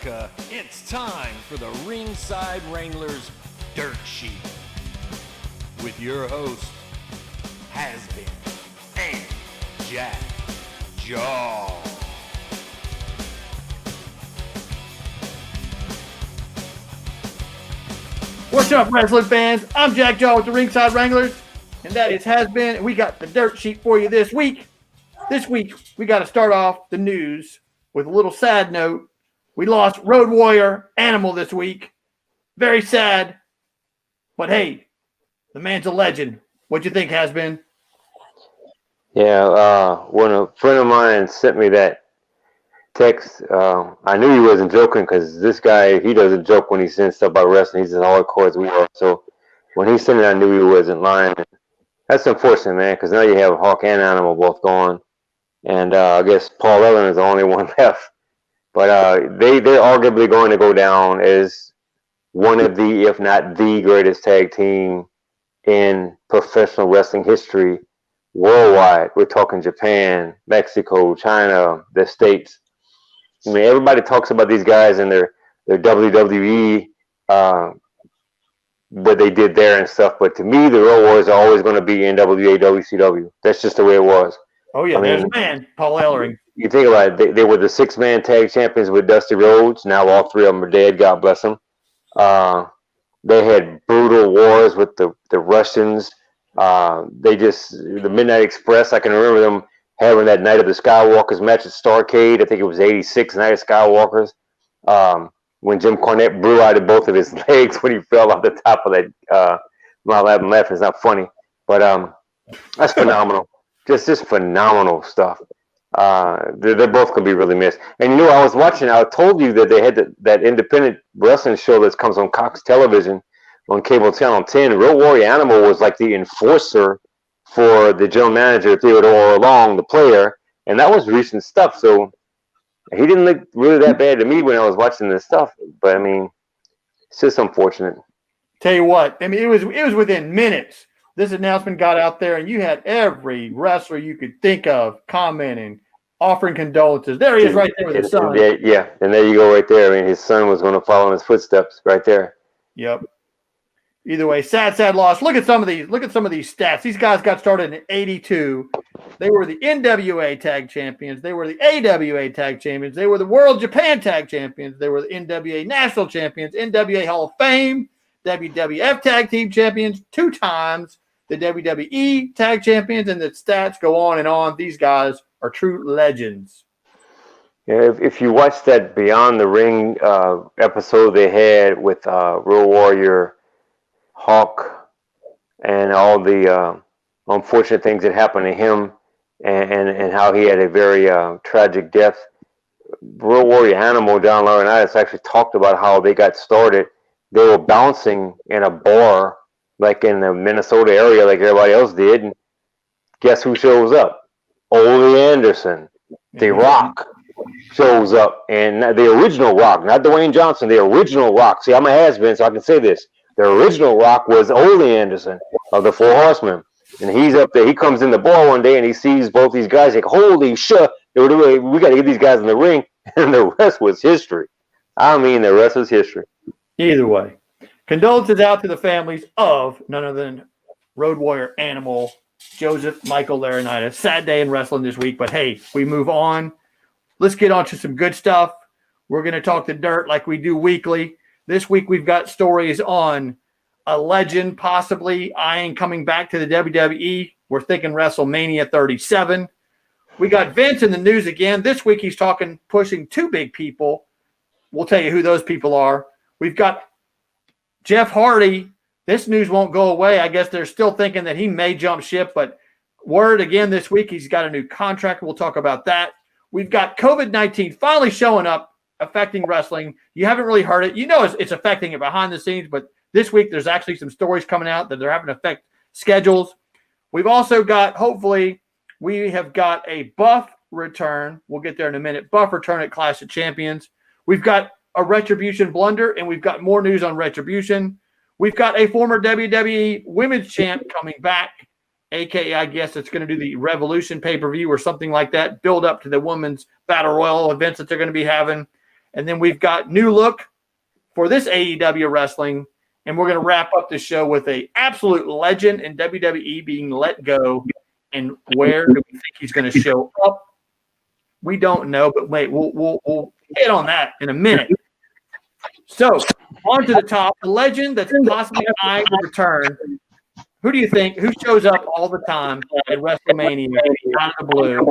America, it's time for the Ringside Wranglers Dirt Sheet with your hosts, Haz-Bin and Jack Jaw. What's up, wrestling fans? I'm Jack Jaw with the Ringside Wranglers, and that is Haz-Bin, and we got the dirt sheet for you this week. This week, we got to start off the news with a little sad note. We lost Road Warrior Animal this week. Very sad. But hey, the man's a legend. What'd you think, Haz-Bin? Yeah, when a friend of mine sent me that text, I knew he wasn't joking because this guy, he doesn't joke when he sends stuff about wrestling. He's as hardcore as we are. So when he sent it, I knew he wasn't lying. That's unfortunate, man, because now you have Hawk and Animal both gone. And I guess Paul Ellen is the only one left. But they're arguably going to go down as one of the, if not the greatest tag team in professional wrestling history worldwide. We're talking Japan, Mexico, China, the States. I mean, everybody talks about these guys and their WWE, what they did there and stuff. But to me, the Road Warriors are always going to be NWA, WCW. That's just the way it was. Oh, yeah, there's a man, Paul Ellering. You think about it, they were the six-man tag champions with Dusty Rhodes. Now all three of them are dead, God bless them. They had brutal wars with the Russians. The Midnight Express, I can remember them having that Night of the Skywalkers match at Starrcade. I think it was 86, Night of Skywalkers. When Jim Cornette blew out of both of his legs when he fell off the top of that Mount Latin left. It's not funny. But that's phenomenal. Just phenomenal stuff. They're both going to be really missed. And you know, I was watching, I told you that they had that independent wrestling show that comes on Cox Television on Cable Channel 10. Road Warrior Animal was like the enforcer for the general manager, Theodore Long, the player. And that was recent stuff. So he didn't look really that bad to me when I was watching this stuff. But I mean, it's just unfortunate. Tell you what, I mean, it was within minutes. This announcement got out there, and you had every wrestler you could think of commenting, offering condolences. There he is right there with his son. Yeah, and there you go right there. I mean, his son was going to follow in his footsteps right there. Yep. Either way, sad loss. Look at some of these stats. These guys got started in '82. They were the NWA Tag Champions. They were the AWA Tag Champions. They were the World Japan Tag Champions. They were the NWA National Champions, NWA Hall of Fame, WWF Tag Team Champions 2 times, the WWE Tag Champions, and the stats go on and on. These guys are true legends. Yeah, if you watch that Beyond the Ring episode they had with Road Warrior, Hawk, and all the unfortunate things that happened to him, and how he had a very tragic death, Road Warrior Animal, John Laurinaitis, actually talked about how they got started. They were bouncing in a bar, like in the Minnesota area, like everybody else did. And guess who shows up? Ole Anderson, The Rock, shows up. And the original Rock, not Dwayne Johnson, the original Rock. See, I'm a has-been, so I can say this. The original Rock was Ole Anderson of the Four Horsemen. And he's up there. He comes in the bar one day and he sees both these guys. Like, holy shit, we got to get these guys in the ring. And the rest was history. I mean, the rest was history. Either way, condolences out to the families of none other than Road Warrior Animal, Joseph Michael Laurinaitis. Sad day in wrestling this week, but hey, we move on. Let's get on to some good stuff. We're going to talk the dirt like we do weekly. This week we've got stories on a legend possibly eyeing coming back to the WWE. We're thinking WrestleMania 37. We got Vince in the news again. This week he's pushing 2 big people. We'll tell you who those people are. We've got Jeff Hardy. This news won't go away. I guess they're still thinking that he may jump ship, but word again this week, he's got a new contract. We'll talk about that. We've got COVID-19 finally showing up, affecting wrestling. You haven't really heard it. You know it's affecting it behind the scenes, but this week there's actually some stories coming out that they're having to affect schedules. We've also got, hopefully, we have got a Buff return. We'll get there in a minute. Buff return at Clash of Champions. We've got a Retribution Blunder, and we've got more news on Retribution. We've got a former WWE Women's Champ coming back, a.k.a. I guess it's going to do the Revolution pay-per-view or something like that, build up to the Women's Battle Royal events that they're going to be having. And then we've got new look for this AEW wrestling. And we're going to wrap up the show with a absolute legend in WWE being let go. And where do we think he's going to show up? We don't know, but wait, we'll hit on that in a minute. So, on to the top, the legend that's possibly eyeing to return. Who do you think? Who shows up all the time at WrestleMania out of the blue?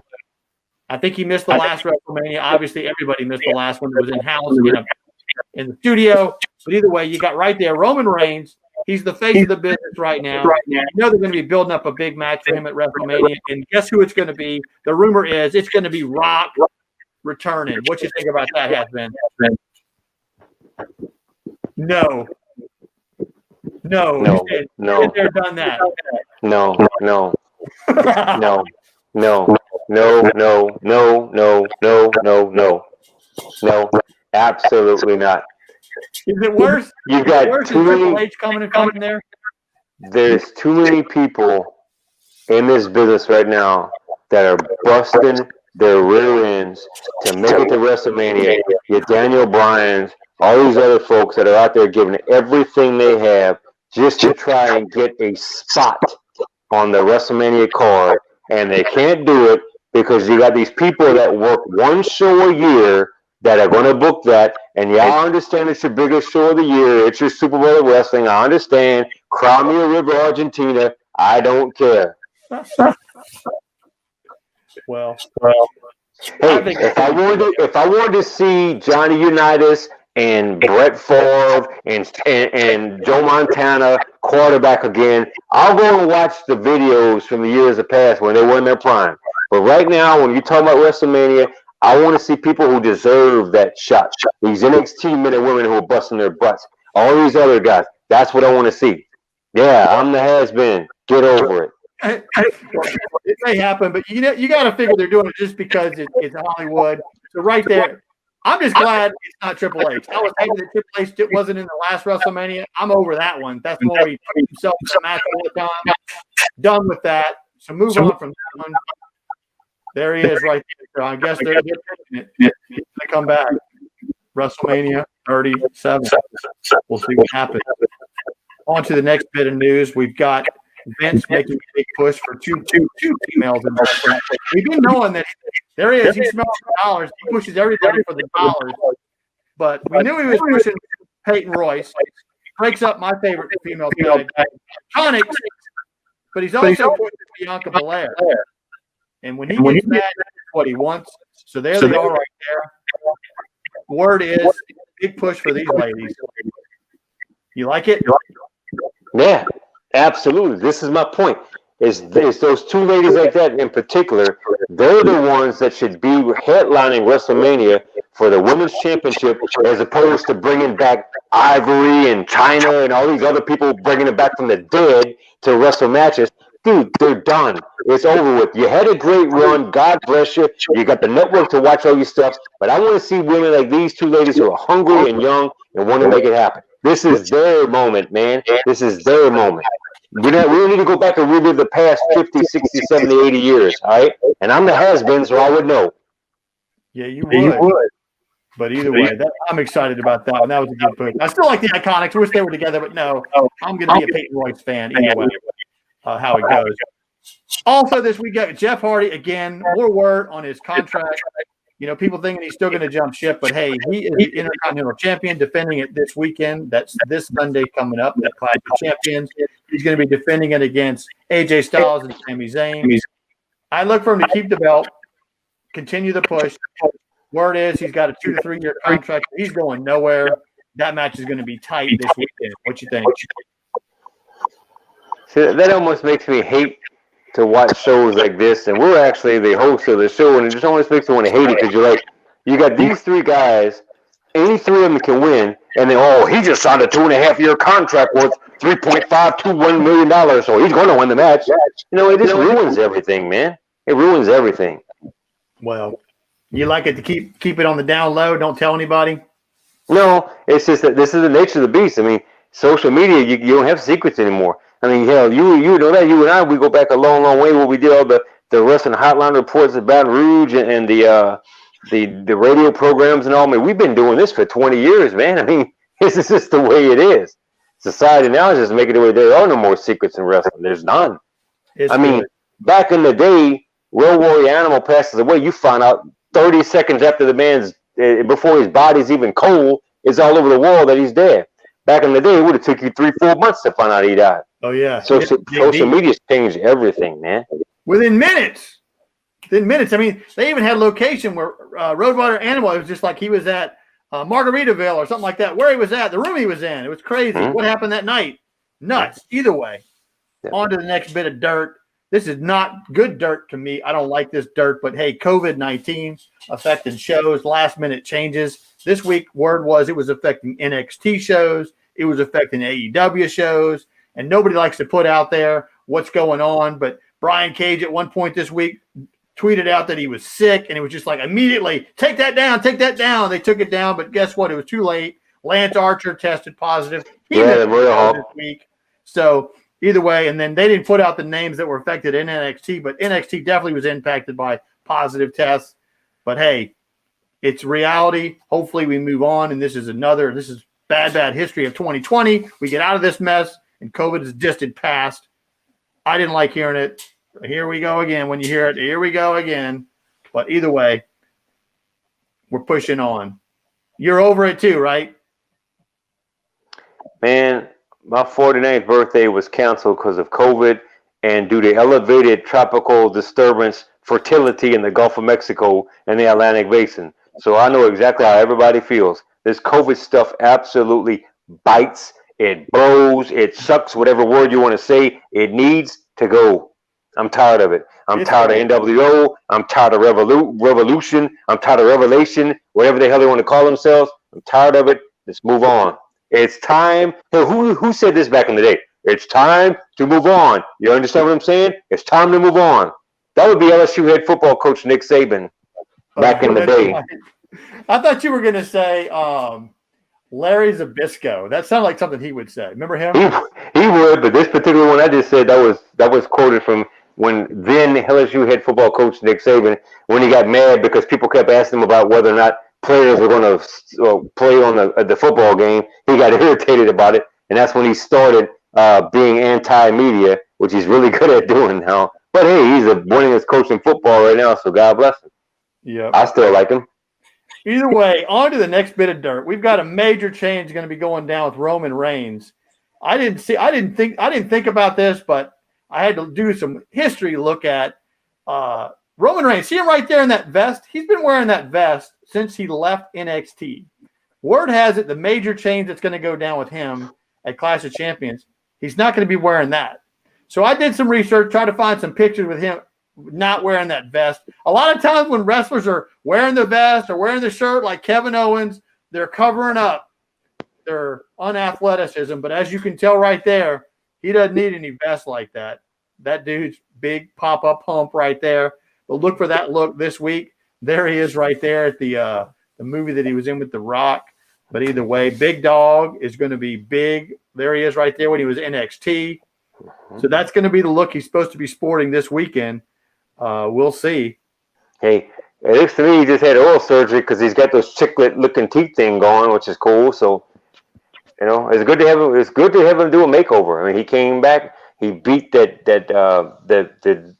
I think he missed the last WrestleMania. Obviously, everybody missed the last one. It was in-house in the studio. But either way, you got right there Roman Reigns. He's the face of the business right now. You know they're going to be building up a big match for him at WrestleMania. And guess who it's going to be? The rumor is it's going to be Rock returning. What you think about that, Haz-Bin? No. No. Been there, done that. No. Absolutely not. Is it worse? You got too Triple many. H coming and fighting there? There's too many people in this business right now that are busting their rear ends to make it to WrestleMania. Your Daniel Bryans, all these other folks that are out there giving everything they have just to try and get a spot on the WrestleMania card, and they can't do it because you got these people that work one show a year that are going to book that. And yeah, I understand it's your biggest show of the year. It's your Super Bowl of wrestling. I understand. Cry me a river, Argentina. I don't care. Well. Hey, if I wanted to see Johnny Unitas and Brett Favre and Joe Montana quarterback again, I'll go and watch the videos from the years of past when they were in their prime. But right now, when you talk about WrestleMania, I want to see people who deserve that shot. These NXT men and women who are busting their butts. All these other guys. That's what I want to see. Yeah, I'm the has-been. Get over it. It may happen, but you got to figure they're doing it just because it's Hollywood. So right there, I'm just glad it's not Triple H. I was happy that Triple H wasn't in the last WrestleMania. I'm over that one. That's when he put himself in the match all the time. Done with that. So move on from that one. There he is right there. So I guess they're taking it. He's going to come back. WrestleMania 37. We'll see what happens. On to the next bit of news. We've got Vince making a big push for two females in wrestling. We've been knowing that there he is. He smells the dollars. He pushes everybody for the dollars. But we knew he was pushing Peyton Royce. Breaks up my favorite female tag, Iconics. But he's also pushing Bianca Belair. And when he gets mad, that's what he wants. So there they are right there. Word is, big push for these ladies. You like it? Yeah, absolutely. This is my point. Is those two ladies like that in particular, they're the ones that should be headlining WrestleMania for the Women's Championship as opposed to bringing back Ivory and China and all these other people bringing it back from the dead to wrestle matches. Dude, they're done. It's over with. You had a great run. God bless you. You got the network to watch all your stuff. But I want to see women like these two ladies who are hungry and young and want to make it happen. This is their moment, man. This is their moment. We don't need to go back and relive the past 50, 60, 70, 80 years, all right? And I'm the has-been, so I would know. Yeah, you would. But either way, I'm excited about that one. That was a good push. I still like the Iconics. Wish they were together, but no, I'm going to be a Peyton Royce fan anyway. How it goes. Also, this week, got Jeff Hardy again. More word on his contract. You know, people thinking he's still going to jump ship, but hey, he is the Intercontinental Champion, defending it this weekend. That's this Sunday coming up. That Clash of Champions. He's going to be defending it against AJ Styles and Sami Zayn. I look for him to keep the belt, continue the push. Word is he's got a 2 to 3 year contract. He's going nowhere. That match is going to be tight this weekend. What you think? See, that almost makes me hate to watch shows like this, and we're actually the host of the show, and it just almost makes me want to hate it because you're like, you got these three guys, any three of them can win, and then, he just signed a 2.5 year contract worth $3.521 million, so he's going to win the match. You know, it just ruins everything, man. It ruins everything. Well, you like it to keep it on the down low, don't tell anybody? No, it's just that this is the nature of the beast. I mean, social media, you don't have secrets anymore. I mean, hell, you know that. You and I, we go back a long, long way where we did all the wrestling hotline reports at Baton Rouge and the the radio programs and all. I mean, we've been doing this for 20 years, man. I mean, this is just the way it is. Society now is just making it where there are no more secrets in wrestling. There's none. I mean, back in the day, Road Warrior Animal passes away. You find out 30 seconds after the man's, before his body's even cold, it's all over the world that he's dead. Back in the day, it would have took you 3-4 months to find out he died. Oh, yeah. Social media's changed everything, man. Within minutes. I mean, they even had a location where Road Warrior Animal, it was just like he was at Margaritaville or something like that, where he was at, the room he was in. It was crazy. Mm-hmm. What happened that night? Nuts. Either way. Yeah. On to the next bit of dirt. This is not good dirt to me. I don't like this dirt, but hey, COVID-19 affecting shows, last-minute changes. This week, word was it was affecting NXT shows. It was affecting AEW shows, and nobody likes to put out there what's going on. But Brian Cage at one point this week tweeted out that he was sick, and it was just like immediately, take that down. They took it down, but guess what? It was too late. Lance Archer tested positive. He missed this week. So either way, and then they didn't put out the names that were affected in NXT, but NXT definitely was impacted by positive tests. But hey, it's reality. Hopefully we move on, and this is bad history of 2020. We get out of this mess, and COVID is distant past. I didn't like hearing it. Here we go again. When you hear it, here we go again. But either way, we're pushing on. You're over it too, right? Man, my 49th birthday was canceled because of COVID and due to elevated tropical disturbance fertility in the Gulf of Mexico and the Atlantic Basin. So I know exactly how everybody feels. This COVID stuff absolutely bites. It blows. It sucks, whatever word you want to say. It needs to go. I'm tired of it. I'm tired of NWO. I'm tired of Revolution. I'm tired of Revelation, whatever the hell they want to call themselves. I'm tired of it. Let's move on. It's time. Hey, who said this back in the day? It's time to move on. You understand what I'm saying? It's time to move on. That would be LSU head football coach Nick Saban back in the day. I thought you were going to say Larry Zbyszko. That sounded like something he would say. Remember him? He would, but this particular one I just said, that was quoted from when then LSU head football coach Nick Saban, when he got mad because people kept asking him about whether or not players were going to play on the football game. He got irritated about it, and that's when he started being anti-media, which he's really good at doing now. But hey, he's the winningest coach in football right now, so God bless him. Yeah, I still like him. Either way, on to the next bit of dirt. We've got a major change going to be going down with Roman Reigns. I didn't think about this, but I had to do some history look at Roman Reigns. See him right there in that vest? He's been wearing that vest since he left NXT. Word has it the major change that's going to go down with him at Clash of Champions, he's not going to be wearing that. So I did some research, tried to find some pictures with him not wearing that vest. A lot of times when wrestlers are wearing the vest or wearing the shirt like Kevin Owens, they're covering up their unathleticism. But as you can tell right there, he doesn't need any vest like that. That dude's big pop-up hump right there. But look for that look this week. There he is right there at the movie that he was in with The Rock. But either way, Big Dog is going to be big. There he is right there when he was NXT. So that's going to be the look he's supposed to be sporting this weekend. We'll see. Hey, it looks to me he just had oral surgery because he's got those chiclet-looking teeth thing going, which is cool. So, you know, it's good to have him. It's good to have him do a makeover. I mean, he came back. He beat the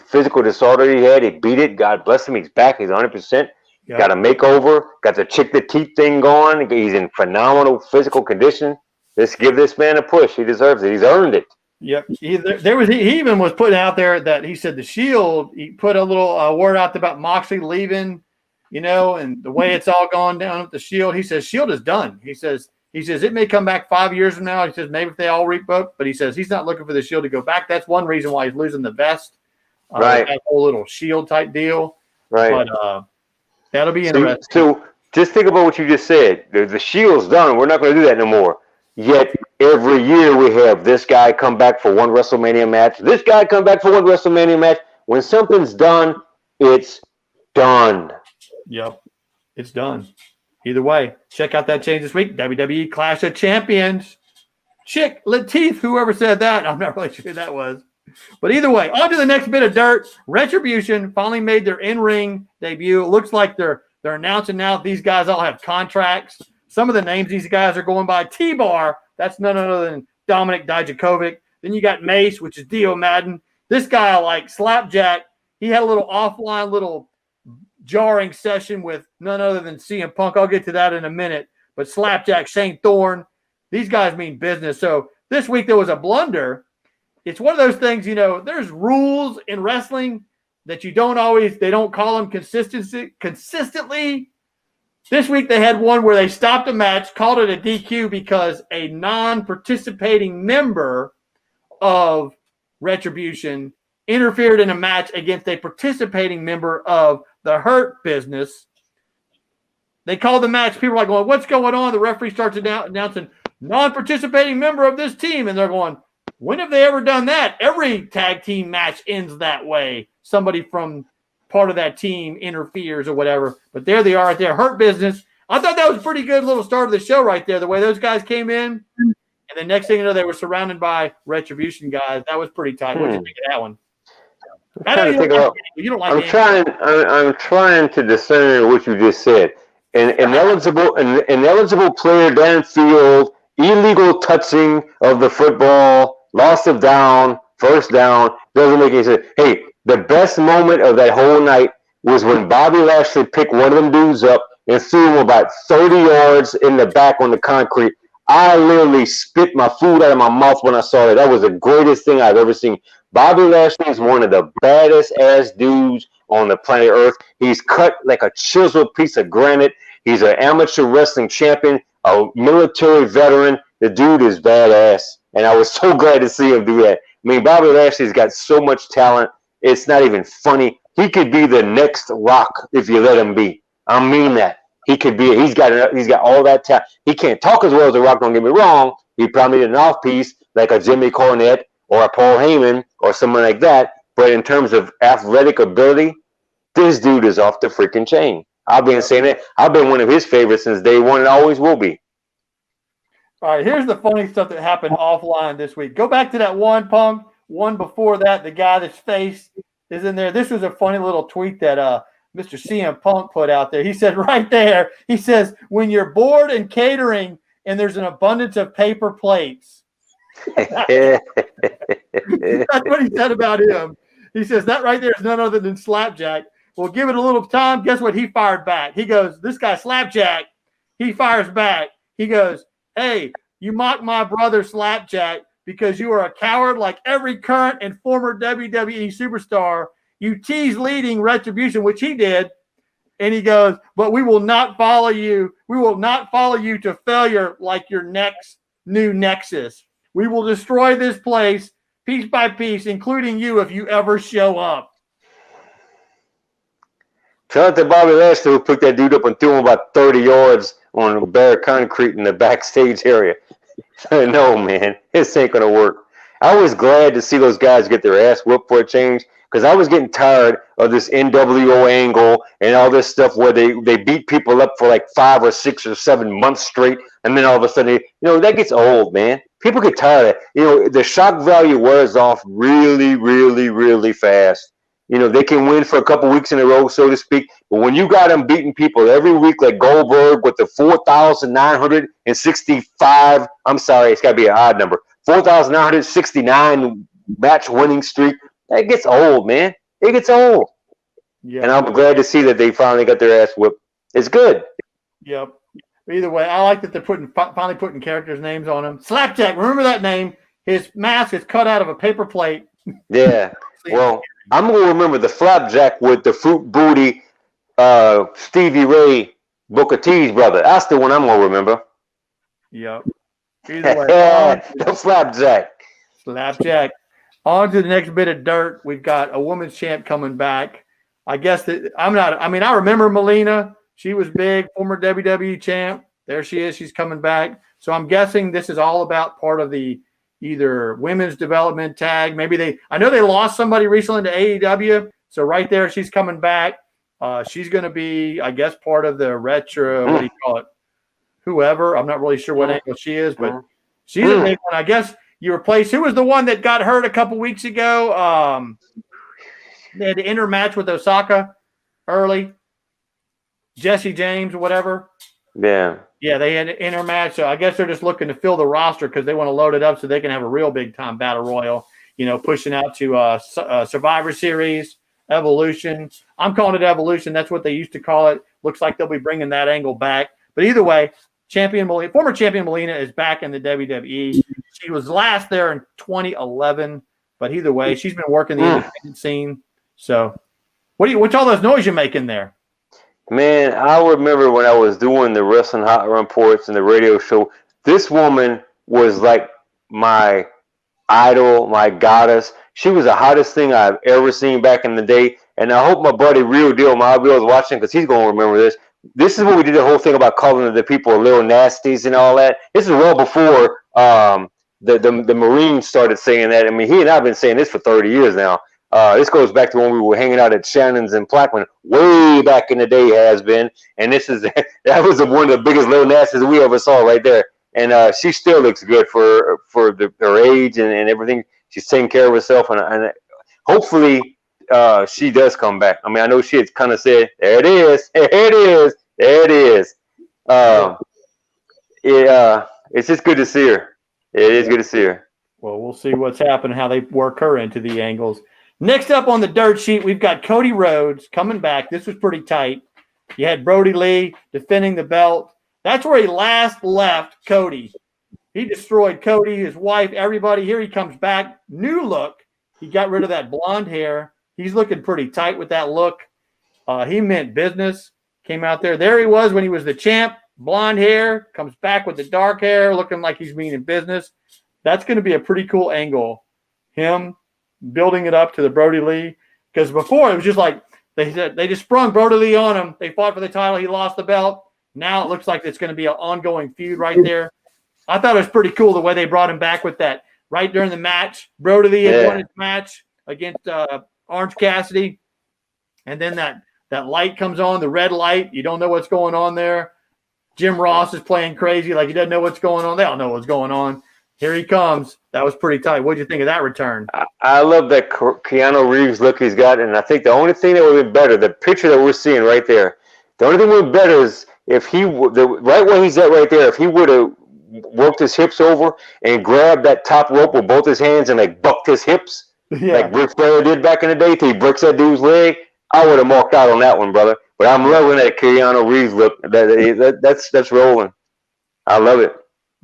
physical disorder he had. He beat it. God bless him. He's back. He's 100%. Yep. Got a makeover. Got the chiclet teeth thing going. He's in phenomenal physical condition. Let's give this man a push. He deserves it. He's earned it. Yep. He even was putting out there that he said the Shield, he put a little word out about Moxley leaving, you know, and the way it's all gone down with the Shield. He says Shield is done. He says it may come back 5 years from now. He says maybe if they all rebook, but he says he's not looking for the Shield to go back. That's one reason why he's losing the vest. Right. That whole little Shield type deal. Right. But that'll be interesting. So just think about what you just said. The Shield's done. We're not going to do that no more. Yet every year we have this guy come back for one WrestleMania match. This guy come back for one WrestleMania match. When something's done, it's done. Yep. It's done. Either way, check out that change this week. WWE Clash of Champions. Chick Lateef, whoever said that. I'm not really sure who that was. But either way, on to the next bit of dirt. Retribution finally made their in-ring debut. It looks like they're They're announcing now these guys all have contracts. Some of the names these guys are going by: T-Bar, that's none other than Dominic Dijakovic. Then you got Mace, which is Dio Madden. This guy, like Slapjack, he had a little offline, little jarring session with none other than CM Punk. I'll get to that in a minute. But Slapjack, Shane Thorne, these guys mean business. So this week there was a blunder. It's one of those things, there's rules in wrestling that they don't call them consistently. This week they had one where they stopped a match, called it a DQ because a non-participating member of Retribution interfered in a match against a participating member of the Hurt Business. They called the match. People are like going, what's going on? The referee starts announcing non-participating member of this team. And they're going, when have they ever done that? Every tag team match ends that way. Somebody from part of that team interferes or whatever. But there they are at their Hurt Business. I thought that was a pretty good little start of the show right there, the way those guys came in. And the next thing you know, they were surrounded by Retribution guys. That was pretty tight. What did you think of that one? I'm trying to discern what you just said. An ineligible player downfield, illegal touching of the football, loss of down, first down, doesn't make any sense. Hey, the best moment of that whole night was when Bobby Lashley picked one of them dudes up and threw him about 30 yards in the back on the concrete. I literally spit my food out of my mouth when I saw it. That was the greatest thing I've ever seen. Bobby Lashley is one of the baddest ass dudes on the planet Earth. He's cut like a chiseled piece of granite. He's an amateur wrestling champion, a military veteran. The dude is badass, and I was so glad to see him do that. I mean, Bobby Lashley's got so much talent. It's not even funny. He could be the next Rock if you let him be. I mean that. He could be. He's got all that talent. He can't talk as well as The Rock. Don't get me wrong. He probably need an off-piece like a Jimmy Cornette or a Paul Heyman or someone like that. But in terms of athletic ability, this dude is off the freaking chain. I've been saying it. I've been one of his favorites since day one and always will be. All right, here's the funny stuff that happened offline this week. Go back to that one, Punk. One before that, the guy that's face is in there. This was a funny little tweet that Mr. CM Punk put out there. He said right there, he says, when you're bored and catering and there's an abundance of paper plates. That's what he said about him. He says that right there is none other than Slapjack. Well, give it a little time. Guess what? He fired back. He goes, this guy Slapjack, he fires back. He goes, hey, you mock my brother Slapjack because you are a coward like every current and former WWE superstar. You tease leading Retribution, which he did. And he goes, but we will not follow you. We will not follow you to failure like your next new Nexus. We will destroy this place piece by piece, including you if you ever show up. Shout out to Bobby Lashley who picked that dude up and threw him about 30 yards on bare concrete in the backstage area. No, man, this ain't going to work. I was glad to see those guys get their ass whooped for a change because I was getting tired of this NWO angle and all this stuff where they beat people up for like 5 or 6 or 7 months straight, and then all of a sudden, that gets old, man. People get tired of it. The shock value wears off really, really, really fast. They can win for a couple weeks in a row, so to speak. But when you got them beating people every week like Goldberg with the 4,965, I'm sorry, it's got to be an odd number, 4,969 match winning streak, that gets old, man. It gets old. Yeah. And I'm glad to see that they finally got their ass whipped. It's good. Yep. Either way, I like that they're finally putting characters' names on them. Slapjack, remember that name? His mask is cut out of a paper plate. Yeah. Well, I'm going to remember the Flapjack with the fruit booty Stevie Ray Booker T's brother. That's the one I'm going to remember. Yep. Either way. The Flapjack. Slapjack. On to the next bit of dirt. We've got a women's champ coming back. I guess that I remember Melina. She was big, former WWE champ. There she is. She's coming back. So I'm guessing this is all about part of the either women's development tag. I know they lost somebody recently to AEW. So right there, she's coming back. She's going to be, I guess, part of the retro, what do you call it? Whoever. I'm not really sure what angle she is, but she's a big one. I guess you replace, who was the one that got hurt a couple weeks ago? They had to enter match with Osaka early. Jesse James or whatever. Yeah. Yeah, they had an intermatch. So I guess they're just looking to fill the roster because they want to load it up so they can have a real big time battle royal. Pushing out to Survivor Series, Evolution. I'm calling it Evolution. That's what they used to call it. Looks like they'll be bringing that angle back. But either way, former champion Melina is back in the WWE. She was last there in 2011. But either way, she's been working the independent scene. So, what's all those noise you're making there? Man, I remember when I was doing the Wrestling Hot Reports and the radio show, this woman was like my idol, my goddess. She was the hottest thing I've ever seen back in the day. And I hope my buddy Real Deal Mobile is watching because he's going to remember this. This is when we did the whole thing about calling the people little nasties and all that. This is well before the Marines started saying that. I mean, he and I have been saying this for 30 years now. This goes back to when we were hanging out at Shannon's and Plaquemine way back in the day, Haz-Bin. And that was one of the biggest little nasties we ever saw right there. And she still looks good for her age and everything. She's taking care of herself, and hopefully she does come back. I mean, I know she had kind of said, "There it is, there it is, there it is." It's just good to see her. It is good to see her. Well, we'll see what's happening, how they work her into the angles. Next up on the dirt sheet, we've got Cody Rhodes coming back. This was pretty tight. You had Brody Lee defending the belt. That's where he last left Cody. He destroyed Cody, his wife, everybody. Here he comes back. New look. He got rid of that blonde hair. He's looking pretty tight with that look. He meant business. Came out there. There he was when he was the champ. Blonde hair. Comes back with the dark hair, looking like he's meaning business. That's going to be a pretty cool angle. Him building it up to the Brody Lee. Because before, it was just like they just sprung Brody Lee on him. They fought for the title. He lost the belt. Now it looks like it's going to be an ongoing feud right there. I thought it was pretty cool the way they brought him back with that right during the match. Brody Lee had won his match against Orange Cassidy. And then that light comes on, the red light. You don't know what's going on there. Jim Ross is playing crazy like he doesn't know what's going on. They all know what's going on. Here he comes. That was pretty tight. What did you think of that return? I love that Keanu Reeves look he's got. And I think the only thing that would have been better, the picture that we're seeing right there, the only thing that would have been better is if he right where he's at right there, if he would have worked his hips over and grabbed that top rope with both his hands and like bucked his hips, like Ric Flair did back in the day till he breaks that dude's leg, I would have marked out on that one, brother. But I'm loving that Keanu Reeves look. That's rolling. I love it.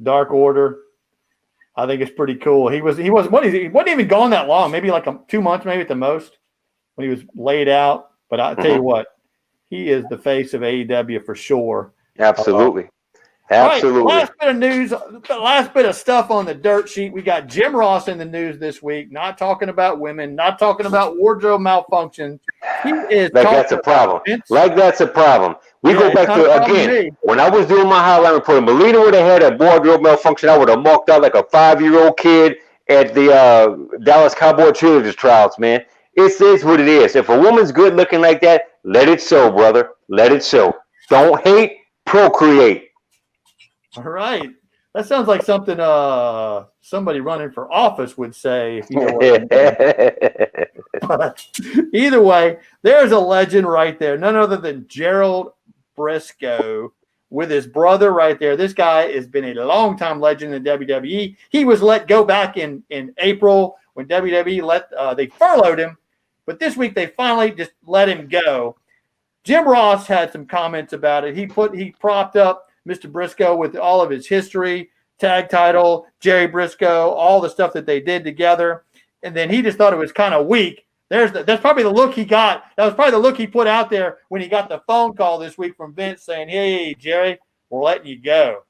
Dark Order. I think it's pretty cool. He wasn't even gone that long. Maybe like 2 months, maybe at the most, when he was laid out. But I tell you what, he is the face of AEW for sure. Absolutely. Absolutely. Right, last bit of news, the last bit of stuff on the dirt sheet. We got Jim Ross in the news this week. Not talking about women, not talking about wardrobe malfunctions. He is like that's a problem. Like that's a problem. We go back to again. When I was doing my highlight report, Melina would have had a wardrobe malfunction. I would have marked out like a 5-year-old kid at the Dallas Cowboy cheerleaders trials. Man, it is what it is. If a woman's good looking like that, let it show, brother. Let it show. Don't hate, procreate. All right. That sounds like something somebody running for office would say. If you know what I mean. Either way, there's a legend right there. None other than Gerald Briscoe with his brother right there. This guy has been a long-time legend in WWE. He was let go back in April when WWE they furloughed him. But this week they finally just let him go. Jim Ross had some comments about it. He propped up Mr. Briscoe with all of his history, tag title, Jerry Briscoe, all the stuff that they did together. And then he just thought it was kind of weak. That's probably the look he got. That was probably the look he put out there when he got the phone call this week from Vince saying, "Hey, Jerry, we're letting you go."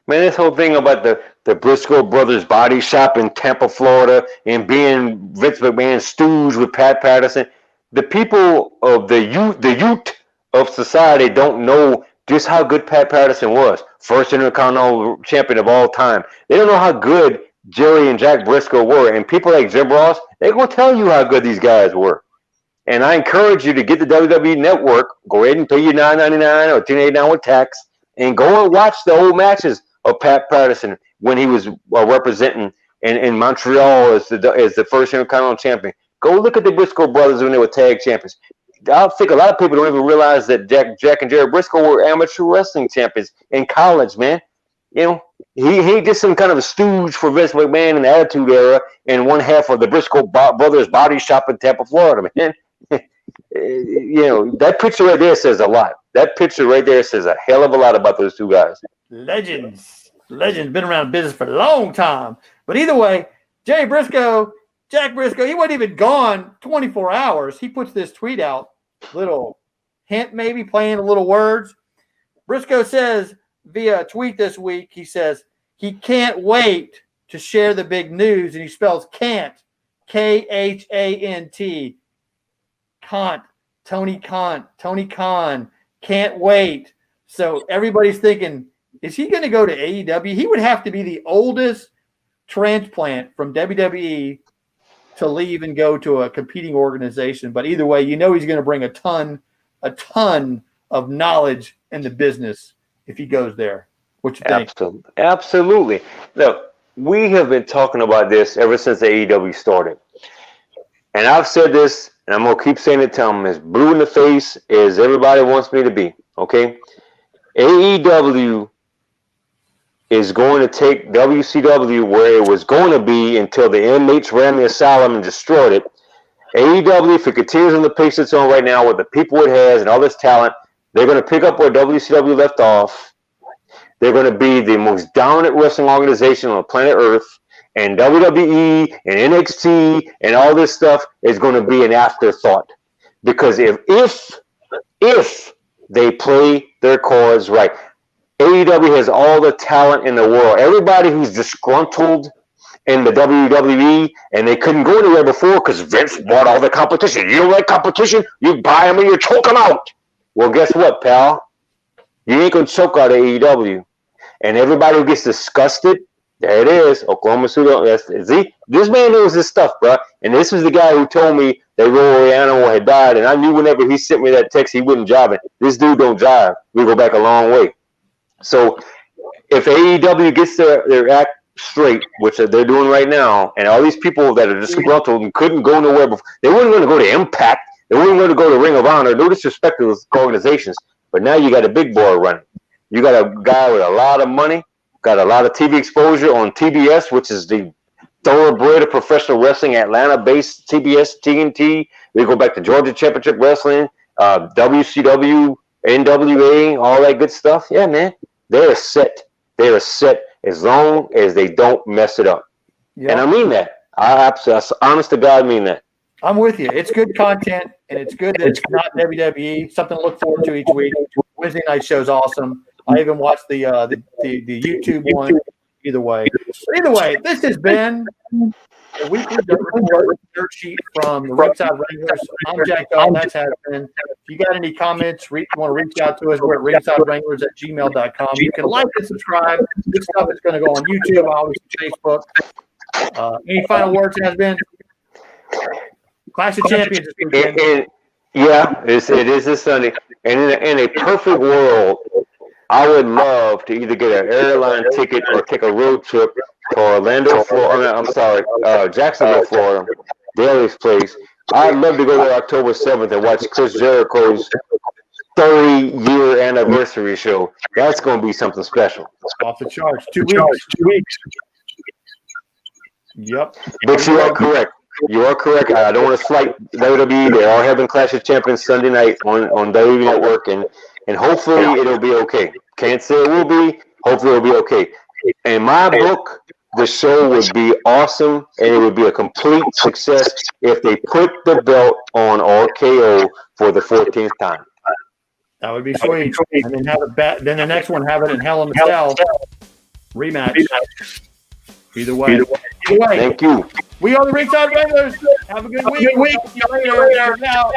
Man, this whole thing about the Briscoe brothers body shop in Tampa, Florida, and being Vince McMahon's stooge with Pat Patterson, the people of the youth of society don't know just how good Pat Patterson was. First Intercontinental champion of all time. They don't know how good Jerry and Jack Briscoe were. And people like Jim Ross, they're going to tell you how good these guys were. And I encourage you to get the WWE Network. Go ahead and pay your $9.99 or $10.89 with tax. And go and watch the old matches of Pat Patterson when he was representing in Montreal as the first Intercontinental champion. Go look at the Briscoe brothers when they were tag champions. I think a lot of people don't even realize that Jack and Jerry Briscoe were amateur wrestling champions in college, man. You know, he ain't just some kind of a stooge for Vince McMahon in the Attitude Era and one half of the Briscoe brothers body shop in Tampa, Florida, man. You know, that picture right there says a lot. That picture right there says a hell of a lot about those two guys. Legends. Been around business for a long time. But either way, Jack Briscoe, he wasn't even gone 24 hours. He puts this tweet out, little hint maybe, playing a little words. Briscoe says via tweet this week, he says he can't wait to share the big news, and he spells can't, Khant. Tony Khan, can't wait. So everybody's thinking, is he going to go to AEW? He would have to be the oldest transplant from WWE to leave and go to a competing organization. But either way, you know he's going to bring a ton of knowledge in the business if he goes there. What you think? Absolutely. Look, we have been talking about this ever since the AEW started. And I've said this, and I'm going to keep saying it till I'm as blue in the face as everybody wants me to be, okay? AEW is going to take WCW where it was going to be until the inmates ran the asylum and destroyed it. AEW, if it continues on the pace it's on right now with the people it has and all this talent, they're going to pick up where WCW left off. They're going to be the most dominant wrestling organization on planet Earth. And WWE and NXT and all this stuff is going to be an afterthought. Because if they play their cards right, AEW has all the talent in the world. Everybody who's disgruntled in the WWE and they couldn't go anywhere before because Vince bought all the competition. You don't like competition? You buy them and you choke them out. Well, guess what, pal? You ain't going to choke out AEW. And everybody who gets disgusted, there it is, Oklahoma City. See, this man knows his stuff, bro. And this was the guy who told me that Roy Animal had died. And I knew whenever he sent me that text, he wouldn't jive it. This dude don't jive. We go back a long way. So if AEW gets their act straight, which they're doing right now, and all these people that are disgruntled and couldn't go nowhere before, they weren't going to go to Impact. They weren't going to go to Ring of Honor. No disrespect to those organizations. But now you got a big boy running. You got a guy with a lot of money, got a lot of TV exposure on TBS, which is the thoroughbred of professional wrestling, Atlanta-based TBS, TNT. We go back to Georgia Championship Wrestling, WCW, NWA, all that good stuff. Yeah, man, they're set. They're set as long as they don't mess it up. Yep. And I mean that. I honest to God mean that. I'm with you. It's good content, and it's good that it's not WWE. Something to look forward to each week. Wednesday night show's awesome. I even watched the YouTube one. Either way, this has been a weekly dirt sheet from the Ringside Wranglers. I'm Jack Dahl. That's Haz-Bin. If you got any comments, you want to reach out to us, we're at ringsidewranglers@gmail.com. You can like and subscribe. This stuff is going to go on YouTube, obviously Facebook. Any final words, Haz-Bin? Clash of Champions this weekend. Yeah, it is this Sunday. And in a perfect world, I would love to either get an airline ticket or take a road trip to Orlando, Florida. I'm sorry, Jacksonville, Florida, Daly's place. I'd love to go there October 7th and watch Chris Jericho's 30-year anniversary show. That's going to be something special. Off the charts. 2 weeks. Yep. But you are correct. You are correct. I don't want to slight WWE. They are having Clash of Champions Sunday night on WWE Network, and hopefully it'll be okay. Can't say it will be. Hopefully it'll be okay. In my book, the show would be awesome, and it would be a complete success if they put the belt on RKO for the 14th time. That would be sweet. And then have it then the next one, have it in Hell in a Cell rematch. Either way. Thank you. We are the Ringside Wranglers. Have a good week. See you later. Now.